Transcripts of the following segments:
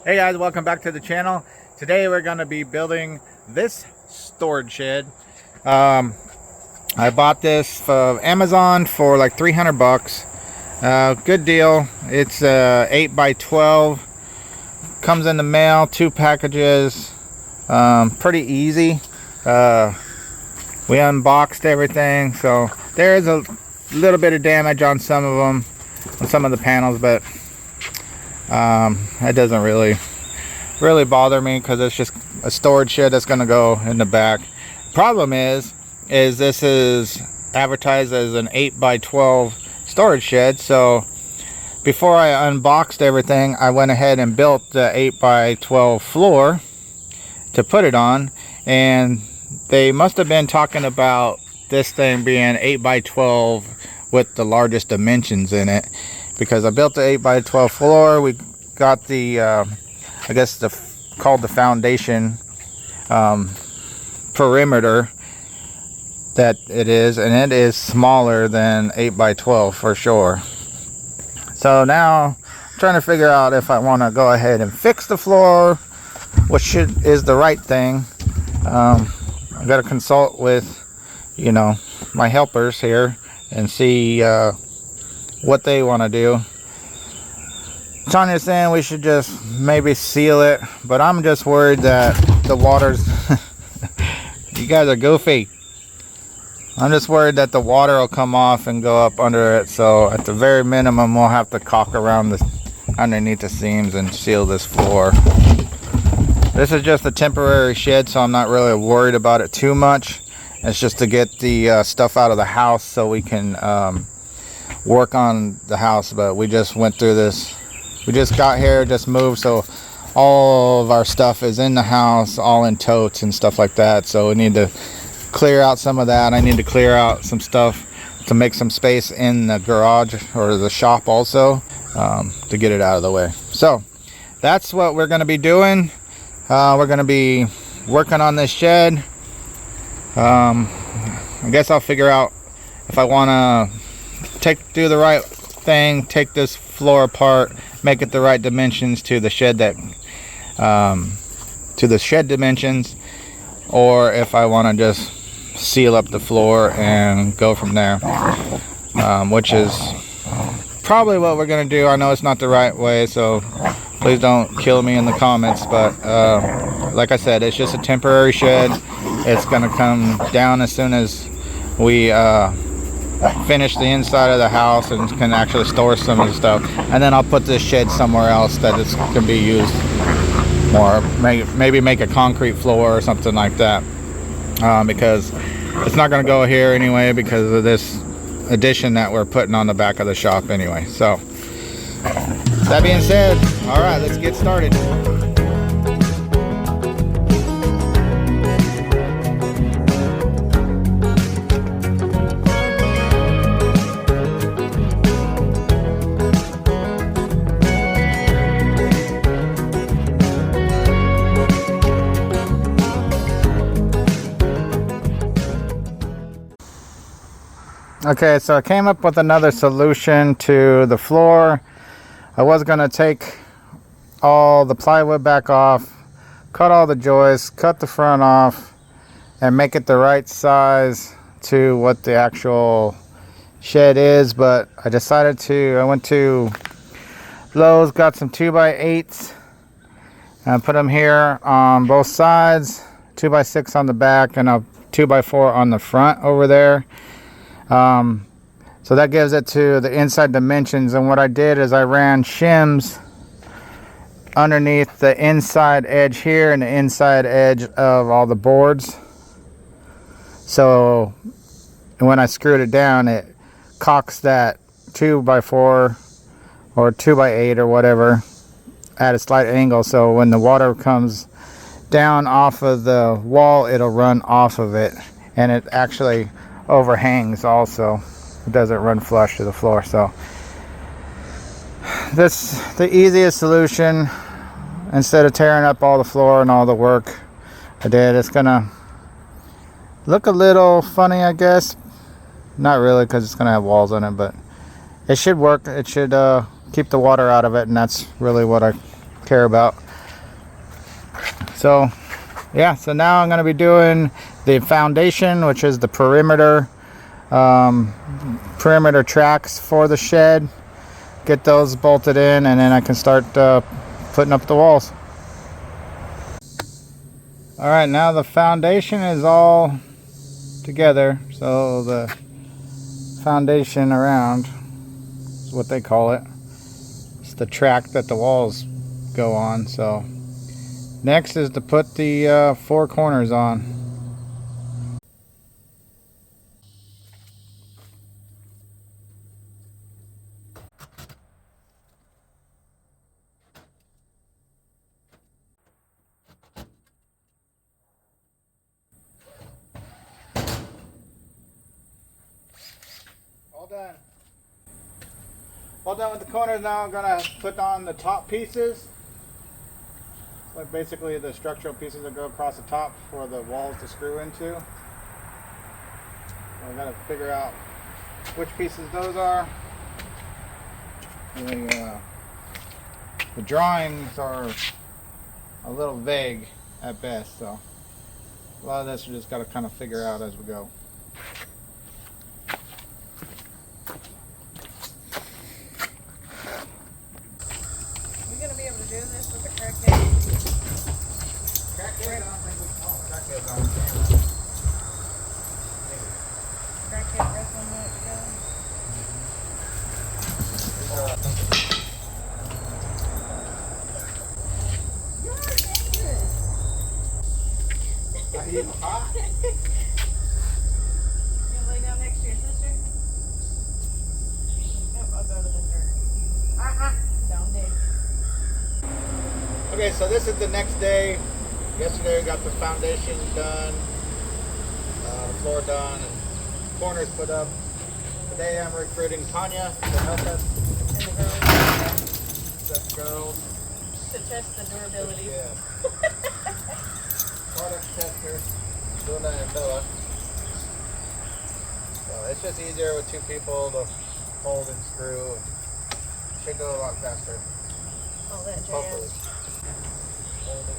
Hey guys, welcome back to the channel. Today we're going to be building this storage shed. I bought this from Amazon for like 300 bucks. Good deal. It's 8 by 12. Comes in the mail, 2 packages. Pretty easy. We unboxed everything, so there's a little bit of damage on some of them, on some of the panels, but that doesn't really bother me because it's just a storage shed that's going to go in the back. Problem is this is advertised as an 8 by 12 storage shed, so before I unboxed everything I went ahead and built the 8 by 12 floor to put it on, and they must have been talking about this thing being 8 by 12 with the largest dimensions in it, because I built the 8 by 12 floor. We got the I guess called the foundation perimeter that it is, and it is smaller than 8 by 12 for sure. So now I'm trying to figure out if I want to go ahead and fix the floor, which is the right thing. I got to consult with, my helpers here and see what they want to do. Tanya's saying we should just maybe seal it, but I'm just worried that the water's you guys are goofy. I'm just worried that the water will come off and go up under it, so at the very minimum we'll have to caulk around underneath the seams and seal this floor. This is just a temporary shed, so I'm not really worried about it too much. It's just to get the stuff out of the house so we can work on the house. But we just went through this. We just got here, just moved, so all of our stuff is in the house, all in totes and stuff like that. So we need to clear out some of that. I need to clear out some stuff to make some space in the garage or the shop also, to get it out of the way. So that's what we're going to be doing. We're going to be working on this shed. I guess I'll figure out if I want to do the right thing, take this floor apart, make it the right dimensions to the shed dimensions, or if I want to just seal up the floor and go from there, which is probably what we're going to do. I know it's not the right way, so please don't kill me in the comments, but like I said, it's just a temporary shed. It's going to come down as soon as we finish the inside of the house and can actually store some of the stuff, and then I'll put this shed somewhere else that it can be used more. Maybe make a concrete floor or something like that, because it's not going to go here anyway because of this addition that we're putting on the back of the shop anyway. So that being said, all right, let's get started. Okay, so I came up with another solution to the floor. I was going to take all the plywood back off, cut all the joists, cut the front off, and make it the right size to what the actual shed is, but I decided I went to Lowe's, got some 2x8s, and put them here on both sides, 2x6 on the back, and a 2x4 on the front over there. So that gives it to the inside dimensions, and what I did is I ran shims underneath the inside edge here and the inside edge of all the boards, so when I screwed it down it cocks that 2x4 or 2x8 or whatever at a slight angle, so when the water comes down off of the wall it'll run off of it, and it actually overhangs also. It doesn't run flush to the floor. So that's the easiest solution. Instead of tearing up all the floor and all the work I did, it's gonna look a little funny, I guess. Not really, because it's gonna have walls on it, but it should work. It should keep the water out of it, and that's really what I care about. So yeah, so now I'm going to be doing the foundation, which is the perimeter tracks for the shed. Get those bolted in, and then I can start putting up the walls. All right, now the foundation is all together. So the foundation around is what they call it. It's the track that the walls go on. So next is to put the 4 corners on. All done with the corners. Now I'm gonna put on the top pieces. Like basically the structural pieces that go across the top for the walls to screw into. So I gotta figure out which pieces those are. The drawings are a little vague at best, so a lot of this we just gotta kind of figure out as we go. Okay, so this is the next day. Yesterday we got the foundation done, the floor done, and corners put up. Today I'm recruiting Tanya to help us. And the girls. The girls. To test the durability. Yeah. Product tester, Luna and Bella. So it's just easier with 2 people to hold and screw. It should go a lot faster. All that jazz. Hopefully. Hold it.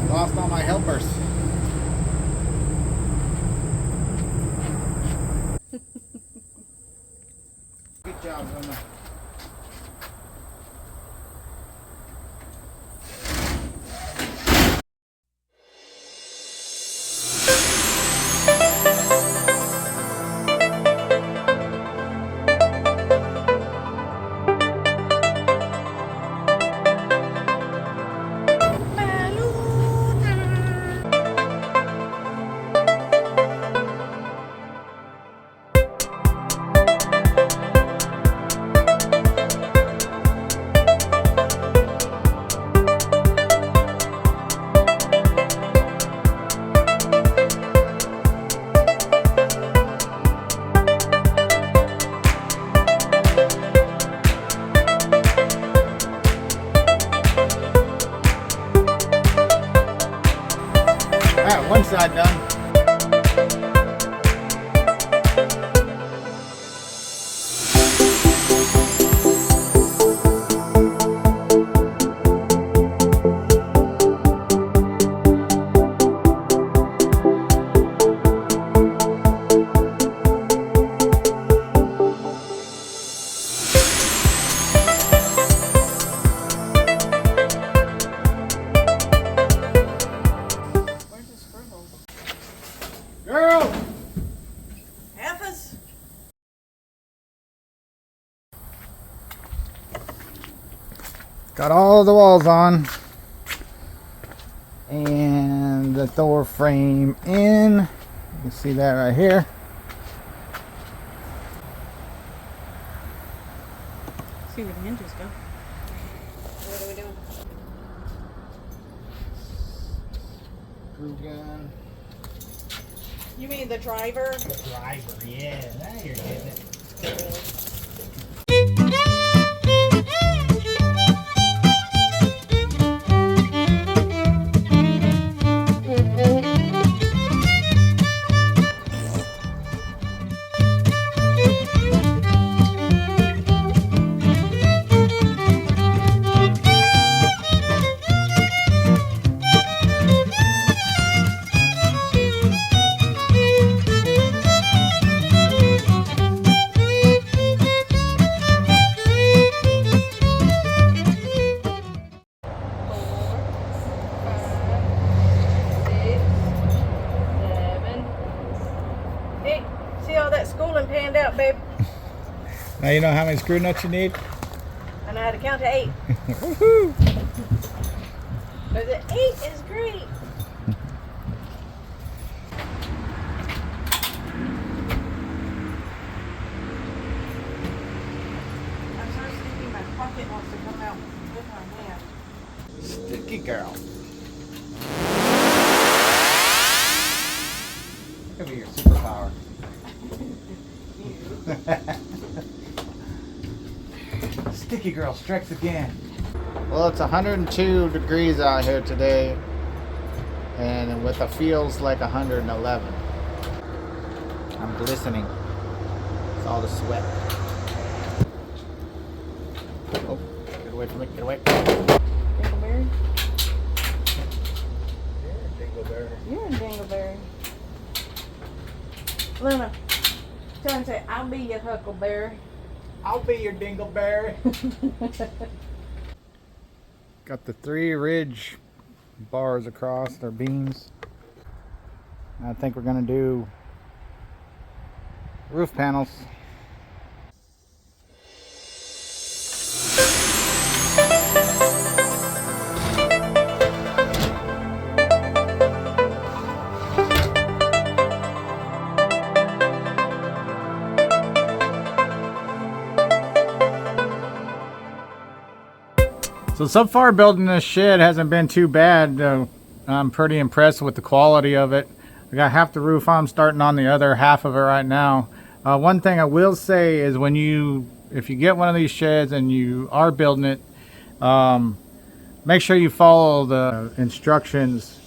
Lost all my helpers. Good job, Luna. Girl! Effers. Got all the walls on. And the door frame in. You can see that right here. See where the hinges go. What are we doing? Screw gun. You mean the driver? The driver, yeah. Now you're getting it. Panned out, babe. Now you know how many screw nuts you need? I know how to count to 8. Woohoo! But the 8 is great. I'm so sticky, my pocket wants to come out with my hand. Sticky girl. That could be your superpower. Sticky girl strikes again. Well, it's 102 degrees out here today, and with the feels like 111. I'm glistening. It's all the sweat. Oh, get away from it, get away. Dingleberry? Yeah, dingleberry. You're a dingleberry. Luna, tell him, say, I'll be your huckleberry. I'll be your dingleberry. Got the 3 ridge bars across their beams. I think we're gonna do roof panels. So far building this shed hasn't been too bad. I'm pretty impressed with the quality of it. I got half the roof on, starting on the other half of it right now. One thing I will say is if you get one of these sheds and you are building it, make sure you follow the instructions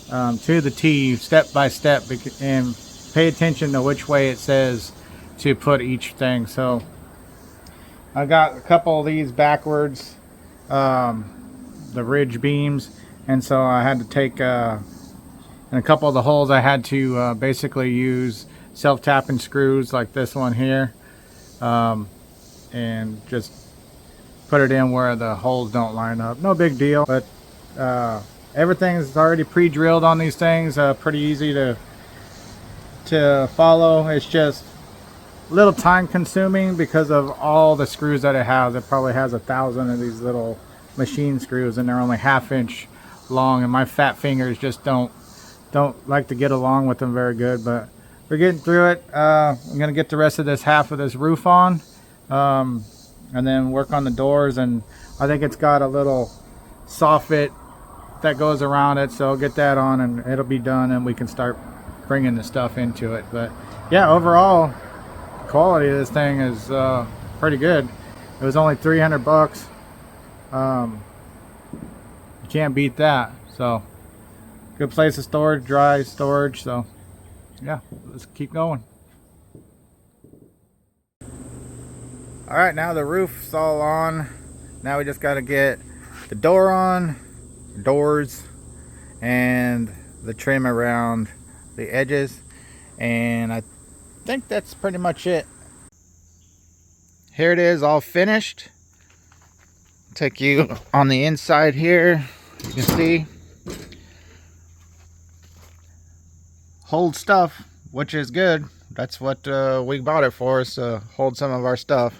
to the T, step by step, and pay attention to which way it says to put each thing. So I got a couple of these backwards. The ridge beams, and so I had to take in a couple of the holes I had to basically use self-tapping screws like this one here, and just put it in where the holes don't line up. No big deal, but everything is already pre-drilled on these things. Pretty easy to follow. It's just a little time consuming because of all the screws that it has. It probably has 1,000 of these little machine screws, and they're only 1/2 inch long, and my fat fingers just don't like to get along with them very good. But we're getting through it. I'm gonna get the rest of this half of this roof on, and then work on the doors, and I think it's got a little soffit that goes around it, so I'll get that on and it'll be done, and we can start bringing the stuff into it. But yeah, overall quality of this thing is pretty good. It was only 300 bucks. You can't beat that. So good place of storage, dry storage. So yeah, let's keep going. All right, now the roof's all on. Now we just got to get the door on, doors, and the trim around the edges, and I think that's pretty much it. Here it is, all finished. Take you on the inside here. You can see hold stuff, which is good. That's what we bought it for, is to hold some of our stuff.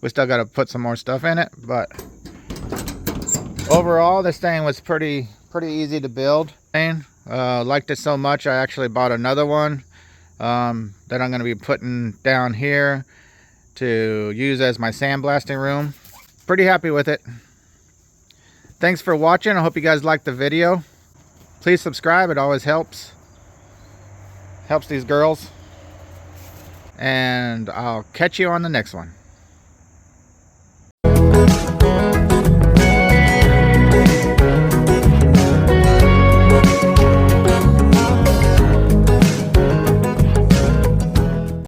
We still got to put some more stuff in it, but overall this thing was pretty easy to build. Liked it so much I actually bought another one that I'm going to be putting down here to use as my sandblasting room. Pretty happy with it. Thanks for watching. I hope you guys liked the video. Please subscribe, it always helps these girls, and I'll catch you on the next one.